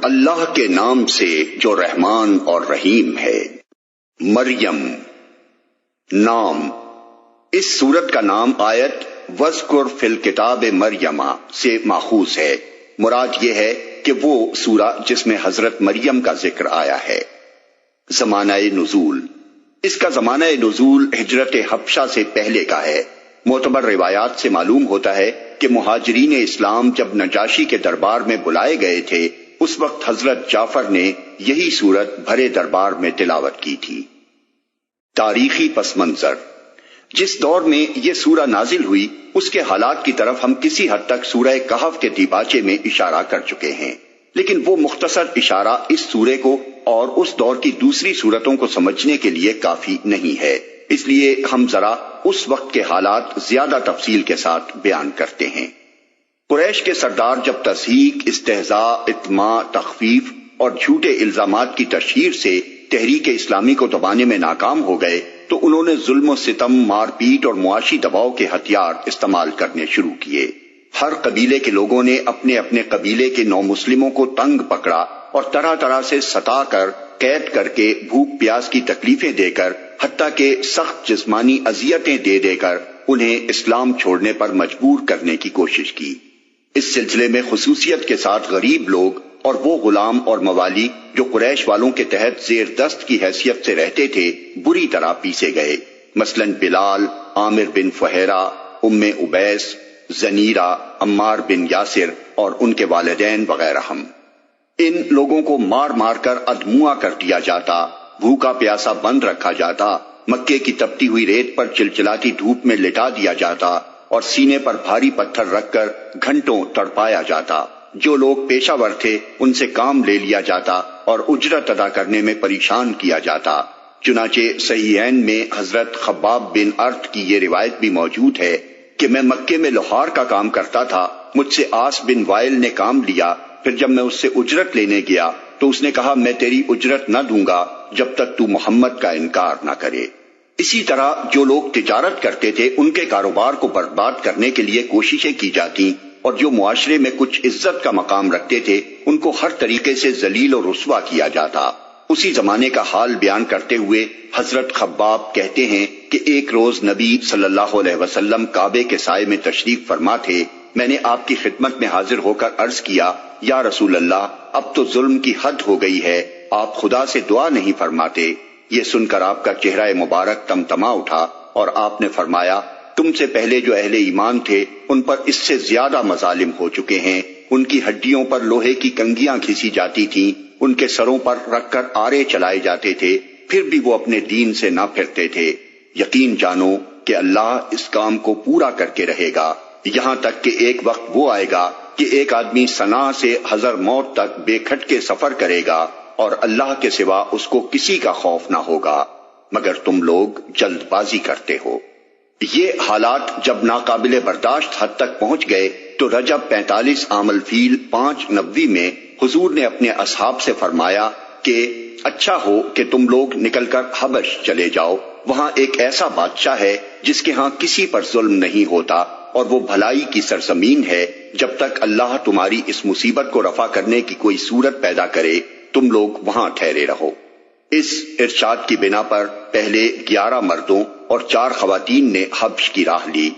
اللہ کے نام سے جو رحمان اور رحیم ہے۔ مریم نام، اس سورت کا نام آیت وَاذْکُرْ فِی الْکِتَابِ مریم سے ماخوذ ہے۔ مراد یہ ہے کہ وہ سورہ جس میں حضرت مریم کا ذکر آیا ہے۔ زمانہ نزول، اس کا زمانہ نزول ہجرت حبشہ سے پہلے کا ہے۔ معتبر روایات سے معلوم ہوتا ہے کہ مہاجرین اسلام جب نجاشی کے دربار میں بلائے گئے تھے، اس وقت حضرت جعفر نے یہی سورت بھرے دربار میں تلاوت کی تھی۔ تاریخی پس منظر، جس دور میں یہ سورہ نازل ہوئی اس کے حالات کی طرف ہم کسی حد تک سورہ کہف کے دیباچے میں اشارہ کر چکے ہیں، لیکن وہ مختصر اشارہ اس سورے کو اور اس دور کی دوسری سورتوں کو سمجھنے کے لیے کافی نہیں ہے، اس لیے ہم ذرا اس وقت کے حالات زیادہ تفصیل کے ساتھ بیان کرتے ہیں۔ قریش کے سردار جب تضحیک، استہزاء، اطماع، تخفیف اور جھوٹے الزامات کی تشہیر سے تحریک اسلامی کو دبانے میں ناکام ہو گئے تو انہوں نے ظلم و ستم، مار پیٹ اور معاشی دباؤ کے ہتھیار استعمال کرنے شروع کیے۔ ہر قبیلے کے لوگوں نے اپنے اپنے قبیلے کے نو مسلموں کو تنگ پکڑا اور طرح طرح سے ستا کر، قید کر کے، بھوک پیاس کی تکلیفیں دے کر، حتیٰ کہ سخت جسمانی اذیتیں دے دے کر انہیں اسلام چھوڑنے پر مجبور کرنے کی کوشش کی۔ اس سلسلے میں خصوصیت کے ساتھ غریب لوگ اور وہ غلام اور موالی جو قریش والوں کے تحت زیر دست کی حیثیت سے رہتے تھے بری طرح پیسے گئے، مثلا بلال، عامر بن فہیرہ، ام عبیس، زنیرہ، عمار بن یاسر اور ان کے والدین وغیرہ۔ ان لوگوں کو مار مار کر ادموا کر دیا جاتا، بھوکا پیاسا بند رکھا جاتا، مکے کی تپتی ہوئی ریت پر چلچلاتی دھوپ میں لٹا دیا جاتا اور سینے پر بھاری پتھر رکھ کر گھنٹوں تڑپایا جاتا۔ جو لوگ پیشہ ور تھے ان سے کام لے لیا جاتا اور اجرت ادا کرنے میں پریشان کیا جاتا۔ چنانچہ صحیحین میں حضرت خباب بن ارت کی یہ روایت بھی موجود ہے کہ میں مکے میں لوہار کا کام کرتا تھا، مجھ سے آس بن وائل نے کام لیا، پھر جب میں اس سے اجرت لینے گیا تو اس نے کہا میں تیری اجرت نہ دوں گا جب تک تو محمد کا انکار نہ کرے۔ اسی طرح جو لوگ تجارت کرتے تھے ان کے کاروبار کو برباد کرنے کے لیے کوششیں کی جاتی، اور جو معاشرے میں کچھ عزت کا مقام رکھتے تھے ان کو ہر طریقے سے ذلیل و رسوا کیا جاتا۔ اسی زمانے کا حال بیان کرتے ہوئے حضرت خباب کہتے ہیں کہ ایک روز نبی صلی اللہ علیہ وسلم کعبے کے سائے میں تشریف فرما تھے، میں نے آپ کی خدمت میں حاضر ہو کر عرض کیا، یا رسول اللہ، اب تو ظلم کی حد ہو گئی ہے، آپ خدا سے دعا نہیں فرماتے؟ یہ سن کر آپ کا چہرہ مبارک تمتما اٹھا اور آپ نے فرمایا، تم سے پہلے جو اہل ایمان تھے ان پر اس سے زیادہ مظالم ہو چکے ہیں، ان کی ہڈیوں پر لوہے کی کنگیاں کھینسی جاتی تھیں، ان کے سروں پر رکھ کر آرے چلائے جاتے تھے، پھر بھی وہ اپنے دین سے نہ پھرتے تھے۔ یقین جانو کہ اللہ اس کام کو پورا کر کے رہے گا، یہاں تک کہ ایک وقت وہ آئے گا کہ ایک آدمی صنعاء سے حضر موت تک بے کھٹکے سفر کرے گا اور اللہ کے سوا اس کو کسی کا خوف نہ ہوگا، مگر تم لوگ جلد بازی کرتے ہو۔ یہ حالات جب ناقابل برداشت حد تک پہنچ گئے تو رجب 45 عام الفیل 5 نبوی میں حضور نے اپنے اصحاب سے فرمایا کہ اچھا ہو کہ تم لوگ نکل کر حبش چلے جاؤ، وہاں ایک ایسا بادشاہ ہے جس کے ہاں کسی پر ظلم نہیں ہوتا اور وہ بھلائی کی سرزمین ہے، جب تک اللہ تمہاری اس مصیبت کو رفع کرنے کی کوئی صورت پیدا کرے تم لوگ وہاں ٹھہرے رہو۔ اس ارشاد کی بنا پر پہلے 11 مردوں اور 4 خواتین نے حبش کی راہ لی۔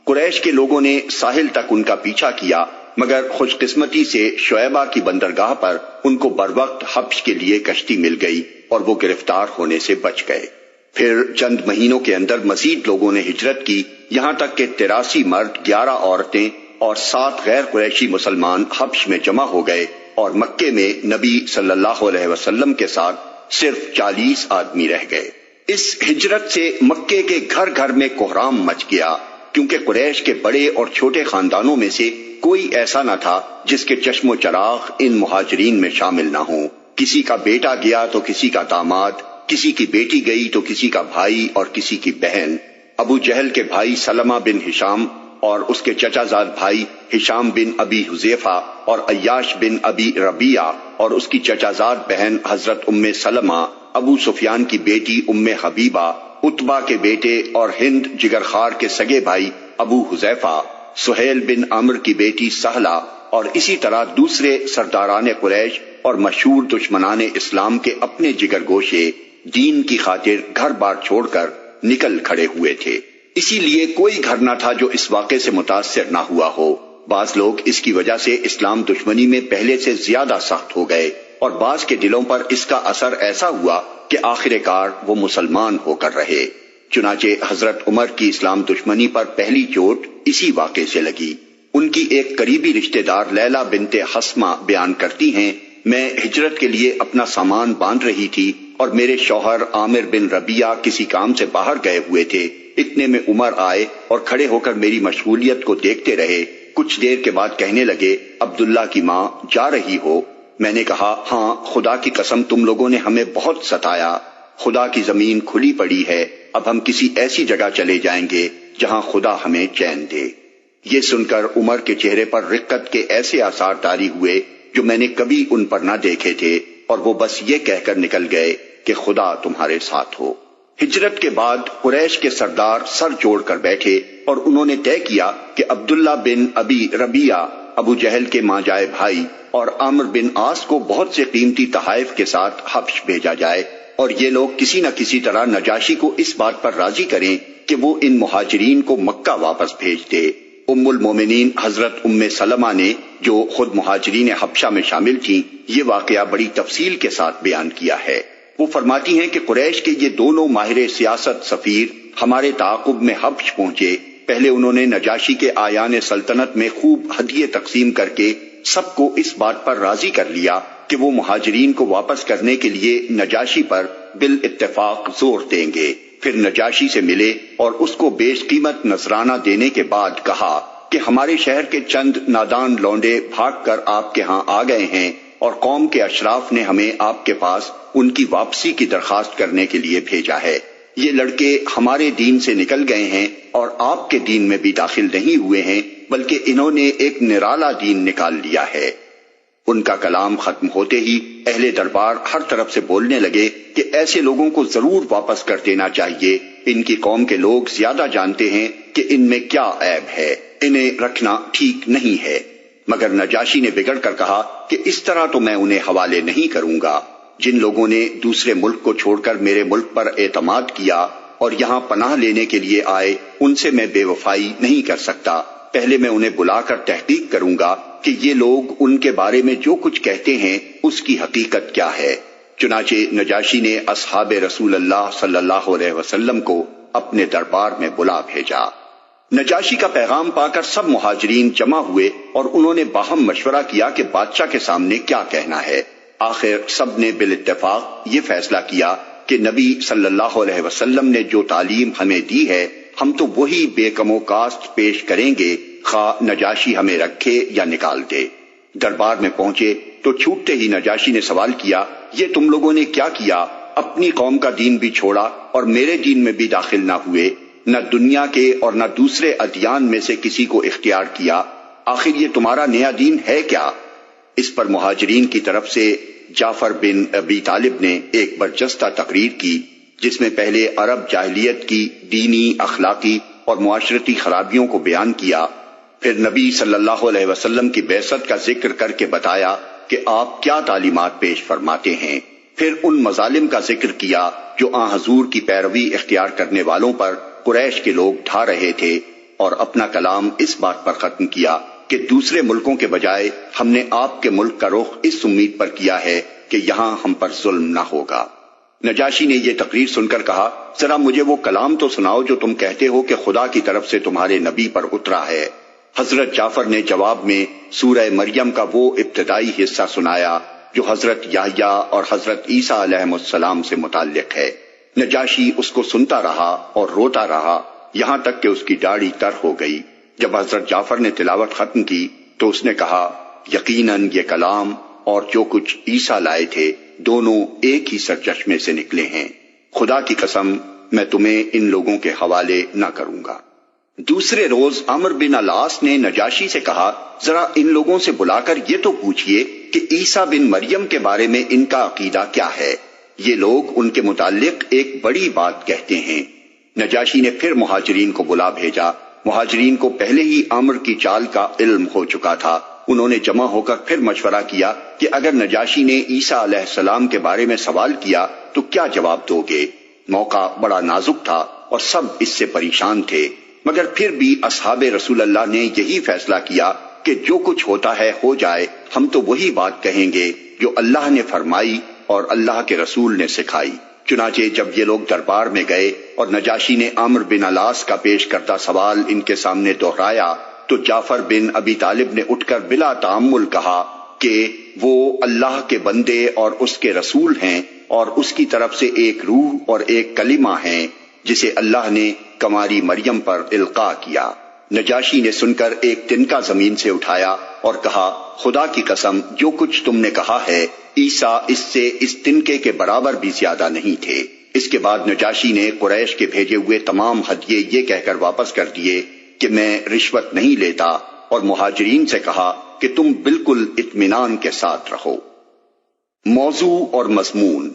قریش کے لوگوں نے ساحل تک ان کا پیچھا کیا، مگر خوش قسمتی سے شعیبہ کی بندرگاہ پر ان کو بروقت حبش کے لیے کشتی مل گئی اور وہ گرفتار ہونے سے بچ گئے۔ پھر چند مہینوں کے اندر مزید لوگوں نے ہجرت کی، یہاں تک کہ 83 مرد، 11 عورتیں اور 7 غیر قریشی مسلمان حبش میں جمع ہو گئے اور مکے میں نبی صلی اللہ علیہ وسلم کے ساتھ صرف 40 آدمی رہ گئے۔ اس ہجرت سے مکے کے گھر گھر میں کوہرام مچ گیا، کیونکہ قریش کے بڑے اور چھوٹے خاندانوں میں سے کوئی ایسا نہ تھا جس کے چشم و چراغ ان مہاجرین میں شامل نہ ہوں۔ کسی کا بیٹا گیا تو کسی کا داماد، کسی کی بیٹی گئی تو کسی کا بھائی اور کسی کی بہن۔ ابو جہل کے بھائی سلمہ بن ہشام اور اس کے چچا زاد بھائی ہشام بن ابی حذیفہ اور عیاش بن ابی ربیعہ اور اس کی چچا زاد بہن حضرت ام سلمہ، ابو سفیان کی بیٹی ام حبیبہ، عتبہ کے بیٹے اور ہند جگر خار کے سگے بھائی ابو حذیفہ، سہیل بن عمرو کی بیٹی سہلہ اور اسی طرح دوسرے سرداران قریش اور مشہور دشمنان اسلام کے اپنے جگر گوشے دین کی خاطر گھر بار چھوڑ کر نکل کھڑے ہوئے تھے۔ اسی لیے کوئی گھر نہ تھا جو اس واقعے سے متاثر نہ ہوا ہو۔ بعض لوگ اس کی وجہ سے اسلام دشمنی میں پہلے سے زیادہ سخت ہو گئے اور بعض کے دلوں پر اس کا اثر ایسا ہوا کہ آخر کار وہ مسلمان ہو کر رہے۔ چنانچہ حضرت عمر کی اسلام دشمنی پر پہلی چوٹ اسی واقعے سے لگی۔ ان کی ایک قریبی رشتہ دار لیلا بنت حسمہ بیان کرتی ہیں، میں ہجرت کے لیے اپنا سامان باندھ رہی تھی اور میرے شوہر عامر بن ربیعہ کسی کام سے باہر گئے ہوئے تھے۔ اتنے میں عمر آئے اور کھڑے ہو کر میری مشغولیت کو دیکھتے رہے۔ کچھ دیر کے بعد کہنے لگے، عبداللہ کی ماں جا رہی ہو؟ میں نے کہا، ہاں، خدا کی قسم تم لوگوں نے ہمیں بہت ستایا۔ خدا کی زمین کھلی پڑی ہے، اب ہم کسی ایسی جگہ چلے جائیں گے جہاں خدا ہمیں چین دے۔ یہ سن کر عمر کے چہرے پر رقت کے ایسے آثار طاری ہوئے جو میں نے کبھی ان پر نہ دیکھے تھے، اور وہ بس یہ کہہ کر نکل گئے کہ خدا تمہارے ساتھ ہو۔ ہجرت کے بعد قریش کے سردار سر جوڑ کر بیٹھے اور انہوں نے طے کیا کہ عبداللہ بن ابی ربیعہ ابو جہل کے ماں جائے بھائی اور عامر بن عاص کو بہت سے قیمتی تحائف کے ساتھ حبش بھیجا جائے، اور یہ لوگ کسی نہ کسی طرح نجاشی کو اس بات پر راضی کریں کہ وہ ان مہاجرین کو مکہ واپس بھیج دے۔ ام المومنین حضرت ام سلمہ نے، جو خود مہاجرین حبشہ میں شامل تھیں، یہ واقعہ بڑی تفصیل کے ساتھ بیان کیا ہے۔ وہ فرماتی ہیں کہ قریش کے یہ دونوں ماہر سیاست سفیر ہمارے تعاقب میں حبش پہنچے۔ پہلے انہوں نے نجاشی کے آیان سلطنت میں خوب ہدیے تقسیم کر کے سب کو اس بات پر راضی کر لیا کہ وہ مہاجرین کو واپس کرنے کے لیے نجاشی پر بالاتفاق زور دیں گے۔ پھر نجاشی سے ملے اور اس کو بیش قیمت نذرانہ دینے کے بعد کہا کہ ہمارے شہر کے چند نادان لونڈے بھاگ کر آپ کے ہاں آ گئے ہیں اور قوم کے اشراف نے ہمیں آپ کے پاس ان کی واپسی کی درخواست کرنے کے لیے بھیجا ہے۔ یہ لڑکے ہمارے دین سے نکل گئے ہیں اور آپ کے دین میں بھی داخل نہیں ہوئے ہیں، بلکہ انہوں نے ایک نرالا دین نکال لیا ہے۔ ان کا کلام ختم ہوتے ہی اہل دربار ہر طرف سے بولنے لگے کہ ایسے لوگوں کو ضرور واپس کر دینا چاہیے، ان کی قوم کے لوگ زیادہ جانتے ہیں کہ ان میں کیا عیب ہے، انہیں رکھنا ٹھیک نہیں ہے۔ مگر نجاشی نے بگڑ کر کہا کہ اس طرح تو میں انہیں حوالے نہیں کروں گا۔ جن لوگوں نے دوسرے ملک کو چھوڑ کر میرے ملک پر اعتماد کیا اور یہاں پناہ لینے کے لیے آئے، ان سے میں بے وفائی نہیں کر سکتا۔ پہلے میں انہیں بلا کر تحقیق کروں گا کہ یہ لوگ ان کے بارے میں جو کچھ کہتے ہیں اس کی حقیقت کیا ہے۔ چنانچہ نجاشی نے اصحاب رسول اللہ صلی اللہ علیہ وسلم کو اپنے دربار میں بلا بھیجا۔ نجاشی کا پیغام پا کر سب مہاجرین جمع ہوئے اور انہوں نے باہم مشورہ کیا کہ بادشاہ کے سامنے کیا کہنا ہے۔ آخر سب نے بالاتفاق یہ فیصلہ کیا کہ نبی صلی اللہ علیہ وسلم نے جو تعلیم ہمیں دی ہے ہم تو وہی بے کم و کاست پیش کریں گے، خواہ نجاشی ہمیں رکھے یا نکال دے۔ دربار میں پہنچے تو چھوٹتے ہی نجاشی نے سوال کیا، یہ تم لوگوں نے کیا کیا؟ اپنی قوم کا دین بھی چھوڑا اور میرے دین میں بھی داخل نہ ہوئے، نہ دنیا کے اور نہ دوسرے ادیان میں سے کسی کو اختیار کیا، آخر یہ تمہارا نیا دین ہے کیا؟ اس پر مہاجرین کی طرف سے جعفر بن ابی طالب نے ایک برجستہ تقریر کی جس میں پہلے عرب جاہلیت کی دینی، اخلاقی اور معاشرتی خرابیوں کو بیان کیا، پھر نبی صلی اللہ علیہ وسلم کی بعثت کا ذکر کر کے بتایا کہ آپ کیا تعلیمات پیش فرماتے ہیں، پھر ان مظالم کا ذکر کیا جو آن حضور کی پیروی اختیار کرنے والوں پر قریش کے لوگ ڈھا رہے تھے، اور اپنا کلام اس بات پر ختم کیا کہ دوسرے ملکوں کے بجائے ہم نے آپ کے ملک کا رخ اس امید پر کیا ہے کہ یہاں ہم پر ظلم نہ ہوگا۔ نجاشی نے یہ تقریر سن کر کہا، ذرا مجھے وہ کلام تو سناؤ جو تم کہتے ہو کہ خدا کی طرف سے تمہارے نبی پر اترا ہے۔ حضرت جعفر نے جواب میں سورہ مریم کا وہ ابتدائی حصہ سنایا جو حضرت یحییٰ اور حضرت عیسیٰ علیہ السلام سے متعلق ہے۔ نجاشی اس کو سنتا رہا اور روتا رہا یہاں تک کہ اس کی داڑھی تر ہو گئی۔ جب حضرت جعفر نے تلاوت ختم کی تو اس نے کہا، یقیناً یہ کلام اور جو کچھ عیسیٰ لائے تھے دونوں ایک ہی سرچشمے سے نکلے ہیں، خدا کی قسم میں تمہیں ان لوگوں کے حوالے نہ کروں گا۔ دوسرے روز عمرو بن العاص نے نجاشی سے کہا، ذرا ان لوگوں سے بلا کر یہ تو پوچھئے کہ عیسیٰ بن مریم کے بارے میں ان کا عقیدہ کیا ہے، یہ لوگ ان کے متعلق ایک بڑی بات کہتے ہیں۔ نجاشی نے پھر مہاجرین کو بلا بھیجا۔ مہاجرین کو پہلے ہی عمرو کی چال کا علم ہو چکا تھا انہوں نے جمع ہو کر پھر مشورہ کیا کہ اگر نجاشی نے عیسیٰ علیہ السلام کے بارے میں سوال کیا تو کیا جواب دو گے؟ موقع بڑا نازک تھا اور سب اس سے پریشان تھے، مگر پھر بھی اصحاب رسول اللہ نے یہی فیصلہ کیا کہ جو کچھ ہوتا ہے ہو جائے، ہم تو وہی بات کہیں گے جو اللہ نے فرمائی اور اللہ کے رسول نے سکھائی۔ چنانچہ جب یہ لوگ دربار میں گئے اور نجاشی نے عمرو بن العاص کا پیش کردہ سوال ان کے سامنے دہرایا تو جعفر بن ابی طالب نے اٹھ کر بلا تأمل کہا کہ وہ اللہ کے بندے اور اس کے رسول ہیں اور اس کی طرف سے ایک روح اور ایک کلمہ ہیں جسے اللہ نے کماری مریم پر القاء کیا۔ نجاشی نے سن کر ایک تنکا زمین سے اٹھایا اور کہا، خدا کی قسم جو کچھ تم نے کہا ہے عیسیٰ اس سے اس تنکے کے برابر بھی زیادہ نہیں تھے۔ اس کے بعد نجاشی نے قریش کے بھیجے ہوئے تمام ہدیے یہ کہہ کر واپس کر دیے کہ میں رشوت نہیں لیتا، اور مہاجرین سے کہا کہ تم بالکل اطمینان کے ساتھ رہو۔ موضوع اور مضمون۔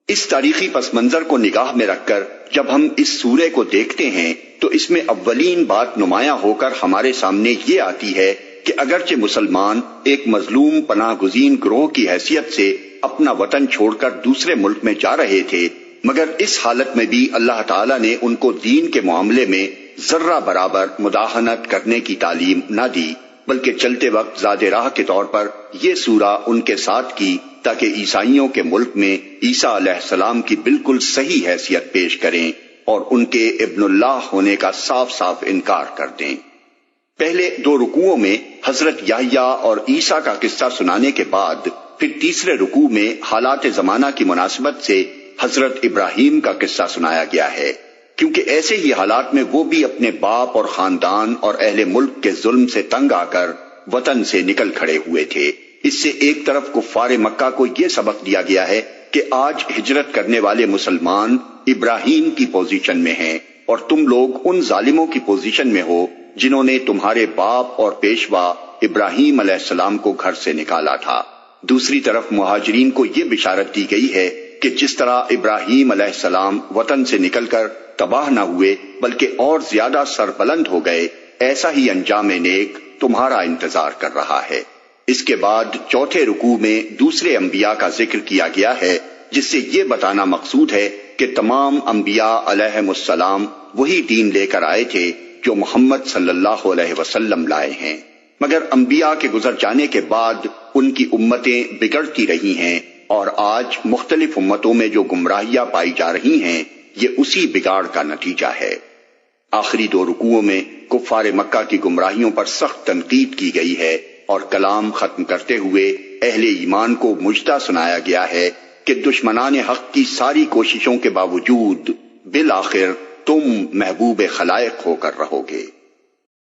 اس تاریخی پس منظر کو نگاہ میں رکھ کر جب ہم اس سورے کو دیکھتے ہیں تو اس میں اولین بات نمایاں ہو کر ہمارے سامنے یہ آتی ہے کہ اگرچہ مسلمان ایک مظلوم پناہ گزین گروہ کی حیثیت سے اپنا وطن چھوڑ کر دوسرے ملک میں جا رہے تھے، مگر اس حالت میں بھی اللہ تعالیٰ نے ان کو دین کے معاملے میں ذرہ برابر مداہنت کرنے کی تعلیم نہ دی، بلکہ چلتے وقت زاد راہ کے طور پر یہ سورہ ان کے ساتھ کی تاکہ عیسائیوں کے ملک میں عیسیٰ علیہ السلام کی بالکل صحیح حیثیت پیش کریں اور ان کے ابن اللہ ہونے کا صاف صاف انکار کر دیں۔ پہلے 2 رکوعوں میں حضرت یحییٰ اور عیسیٰ کا قصہ سنانے کے بعد پھر تیسرے رکوع میں حالات زمانہ کی مناسبت سے حضرت ابراہیم کا قصہ سنایا گیا ہے، کیونکہ ایسے ہی حالات میں وہ بھی اپنے باپ اور خاندان اور اہل ملک کے ظلم سے تنگ آ کر وطن سے نکل کھڑے ہوئے تھے۔ اس سے ایک طرف کفار مکہ کو یہ سبق دیا گیا ہے کہ آج ہجرت کرنے والے مسلمان ابراہیم کی پوزیشن میں ہیں اور تم لوگ ان ظالموں کی پوزیشن میں ہو جنہوں نے تمہارے باپ اور پیشوا ابراہیم علیہ السلام کو گھر سے نکالا تھا۔ دوسری طرف مہاجرین کو یہ بشارت دی گئی ہے کہ جس طرح ابراہیم علیہ السلام وطن سے نکل کر تباہ نہ ہوئے بلکہ اور زیادہ سربلند ہو گئے، ایسا ہی انجام نیک تمہارا انتظار کر رہا ہے۔ اس کے بعد چوتھے رکوع میں دوسرے انبیاء کا ذکر کیا گیا ہے، جس سے یہ بتانا مقصود ہے کہ تمام انبیاء علیہم السلام وہی دین لے کر آئے تھے جو محمد صلی اللہ علیہ وسلم لائے ہیں، مگر انبیاء کے گزر جانے کے بعد ان کی امتیں بگڑتی رہی ہیں اور آج مختلف امتوں میں جو گمراہیاں پائی جا رہی ہیں یہ اسی بگاڑ کا نتیجہ ہے۔ آخری 2 رکوعوں میں کفار مکہ کی گمراہیوں پر سخت تنقید کی گئی ہے اور کلام ختم کرتے ہوئے اہل ایمان کو مجدہ سنایا گیا ہے کہ دشمنان حق کی ساری کوششوں کے باوجود بالآخر تم محبوب خلائق ہو کر رہو گے۔